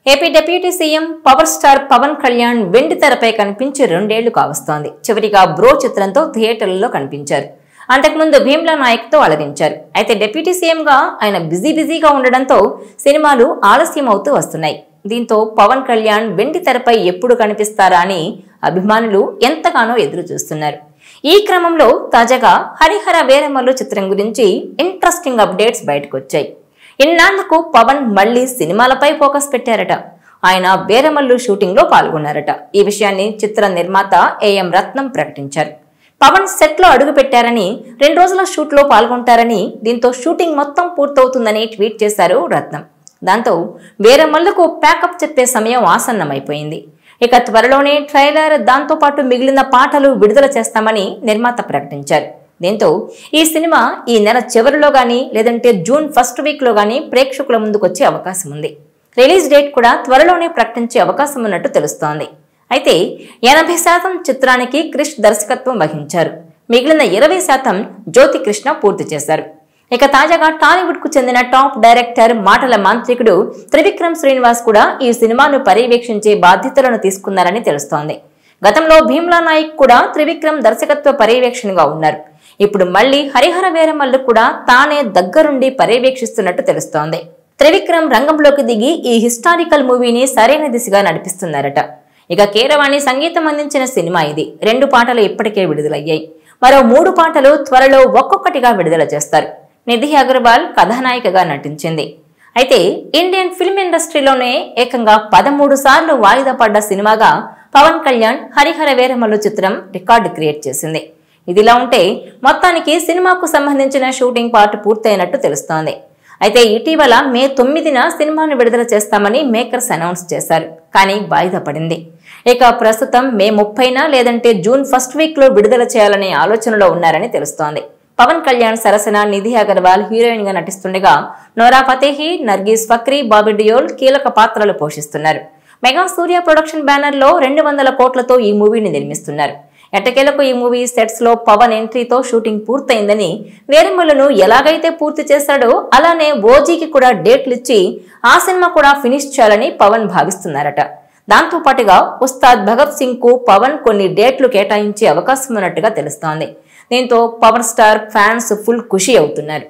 AP deputy CM power star Pawan Kalyan వెండి తెరపై కనిపించి 2 ఏళ్లు కావస్తోంది. చివరిగా బ్రో చిత్రంతో థియేటర్లలో కనిపించారు. అంతకుముందు భీమ్లా నాయక్తో అలరించారు. అయితే డిప్యూటీ సీఎంగా ఆయన బిజీగా ఉండడంతో సినిమాలు ఆలస్యం అవుతూ వస్తున్నాయి. దీంతో పవన్ కళ్యాణ్ వెండి తెరపై ఎప్పుడు కనిపిస్తారా అని అభిమానులు ఎంతగానో ఎదురు చూస్తున్నారు. ఈ క్రమంలో తాజాగా హరిహర వీరమల్లు చిత్రం గురించి ఇంట్రెస్టింగ్ అప్డేట్స్ బయటకు వచ్చాయి. ఇన్నాళ్లకు పవన్ మళ్లీ సినిమాలపై ఫోకస్ పెట్టారట. ఆయన వీరమల్లు షూటింగ్ లో పాల్గొన్నారట. ఈ విషయాన్ని చిత్ర నిర్మాత ఏఎం రత్నం ప్రకటించారు. పవన్ సెట్ లో అడుగు పెట్టారని 2 రోజుల షూట్ లో పాల్గొంటారని, దీంతో షూటింగ్ మొత్తం పూర్తవుతుందని ట్వీట్ చేశారు రత్నం. దాంతో వీరమల్లుకు ప్యాకప్ చెప్పే సమయం ఆసన్నమైపోయింది. ఇక త్వరలోనే ట్రైలర్, దాంతో పాటు మిగిలిన పాటలు విడుదల చేస్తామని నిర్మాత ప్రకటించారు. దీంతో ఈ సినిమా ఈ నెల చివరిలో గానీ లేదంటే జూన్ ఫస్ట్ వీక్ లో గానీ ప్రేక్షకుల ముందుకు వచ్చే అవకాశం ఉంది. రిలీజ్ డేట్ కూడా త్వరలోనే ప్రకటించే అవకాశం ఉన్నట్టు తెలుస్తోంది. అయితే 80% చిత్రానికి క్రిష్ దర్శకత్వం వహించారు. మిగిలిన 20% జ్యోతి కృష్ణ పూర్తి చేశారు. ఇక తాజాగా టాలీవుడ్ కు చెందిన టాప్ డైరెక్టర్, మాటల మాంత్రికుడు త్రివిక్రమ్ శ్రీనివాస్ కూడా ఈ సినిమాను పర్యవేక్షించే బాధ్యతలను తీసుకున్నారని తెలుస్తోంది. గతంలో భీమ్లా నాయక్ కూడా త్రివిక్రమ్ దర్శకత్వ పర్యవేక్షణగా ఉన్నారు. ఇప్పుడు మళ్లీ హరిహర వీరమల్లు కూడా తానే దగ్గరుండి పర్యవేక్షిస్తున్నట్టు తెలుస్తోంది. త్రివిక్రమ్ రంగంలోకి దిగి ఈ హిస్టారికల్ మూవీని సరైన దిశగా నడిపిస్తున్నారట. ఇక కీరవాణి సంగీతం అందించిన సినిమా ఇది. 2 పాటలు ఇప్పటికే విడుదలయ్యాయి. మరో 3 పాటలు త్వరలో ఒక్కొక్కటిగా విడుదల చేస్తారు. నిధి అగర్వాల్ కథానాయికగా నటించింది. అయితే ఇండియన్ ఫిల్మ్ ఇండస్ట్రీలోనే ఏకంగా 13 సార్లు వాయిదా పడ్డ సినిమాగా పవన్ కళ్యాణ్ హరిహర వీరమల్లు చిత్రం రికార్డు క్రియేట్ చేసింది. ఇదిలా ఉంటే మొత్తానికి సినిమాకు సంబంధించిన షూటింగ్ పార్ట్ పూర్తయినట్టు తెలుస్తోంది. అయితే ఇటీవల మే 9న సినిమాను విడుదల చేస్తామని మేకర్స్ అనౌన్స్ చేశారు. కానీ వాయిదా పడింది. ఇక ప్రస్తుతం మే 30న లేదంటే జూన్ ఫస్ట్ వీక్ లో విడుదల చేయాలనే ఆలోచనలో ఉన్నారని తెలుస్తోంది. పవన్ కళ్యాణ్ సరసన నిధి అగర్వాల్ హీరోయిన్ గా నటిస్తుండగా నోరా ఫతేహి, నర్గీస్ ఫక్రీ, బాబీ డియోల్ కీలక పాత్రలు పోషిస్తున్నారు. మెగా సూర్య ప్రొడక్షన్ బ్యానర్ లో 200 కోట్లతో ఈ మూవీని నిర్మిస్తున్నారు. ఎట్టకేలకు ఈ మూవీ సెట్స్ లో పవన్ ఎంట్రీతో షూటింగ్ పూర్తయిందని, వీరమల్లును ఎలాగైతే పూర్తి చేశాడో అలానే ఓజీకి కూడా డేట్లు ఇచ్చి ఆ సినిమా కూడా ఫినిష్ చేయాలని పవన్ భావిస్తున్నారట. దాంతో పాటుగా ఉస్తాద్ భగత్ సింగ్ కు పవన్ కొన్ని డేట్లు కేటాయించే అవకాశం ఉన్నట్టుగా తెలుస్తోంది. దీంతో పవర్ స్టార్ ఫ్యాన్స్ ఫుల్ ఖుషి అవుతున్నారు.